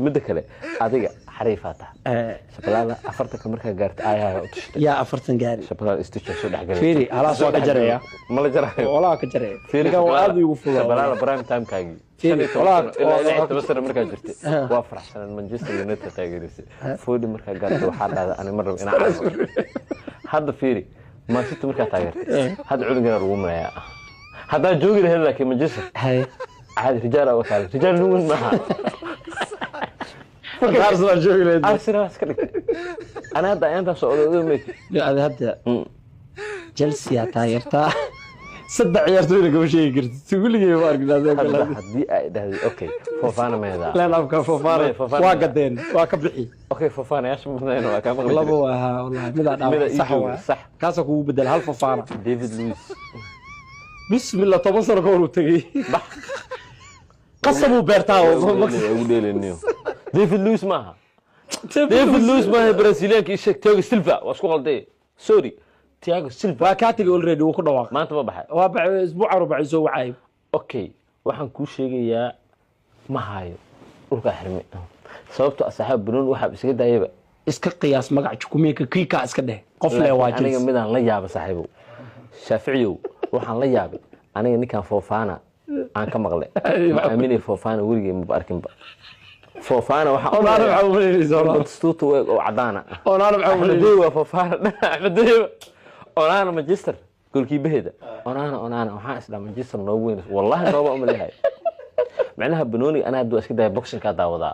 midda kale adiga xariifaata shabalada afartanka marka gaartay ayaga u tashto يا أفرتن قاري shabalada istiisha soo dhaxgalay فيري على صوت جريا ma la jarayo ولا كجري فيري كان وعاد يوفوا shabalada prime time kaagi فيري ilaa tabasar marka jirtay waa faraxsan Manchester United taageerisay foodi marka gaartay waxa dhacday ani mar rabo inaan hadda fiiri ما شفت مركز تاجر هذا علقنا الروم يا هذا جوجل هذا كي مجلس هاي عاد رجال أو ثالث رجال نون معها أرسنال جوجل أرسنال أسكرك أنا هذا أنت سؤال ميت لا هذا هبدا جلسي تايرتا صدق عيارتوني قبل شيء قلت تقول لي وارق هذا أوكي فوفانا ما هذا لا لا كان فوفانا واقدين واكبحي أوكي فوفانا إيش مثلاً وكم والله والله مدى صح صح كاسك هو بدل هالفوفانا ديفيد لويس بسم الله تبصر كورو تجي قسموا بيرتاو وديل النيو ديفيد لويس معها ديفيد لويس معها برازيليان كيشك تياغو سيلفا واسكو غلطي سوري تياغو سيلفا كاتيجي اوريدي وكو دواق ما انت ما بحay waa اسبوع ربع soo wacay okay waxaan ku sheegayaa ma hayo dhulka xirmi sababtoo asxaab bunuun waxa iska daayaba iska qiyaas magac jukumeeka kiika iska dheh qof le waajis aniga midaan la yaabo saaxiibo Shaaficiyow waxaan la yaabay aniga ninkan Fofana aan ka maqlay ma aaminay Fofana wariga ma arkinba Fofana waxa oo aan cawleeyay stuuto oo cadaana oo aan cawleeyay Fofana Axmedeeyo oo aan Manchester golkii bahida oo aan waxa isla Manchester noo weyn wallahi rooba uma leeyahay macnaha banooni ana hadda iska day boxing ka daawada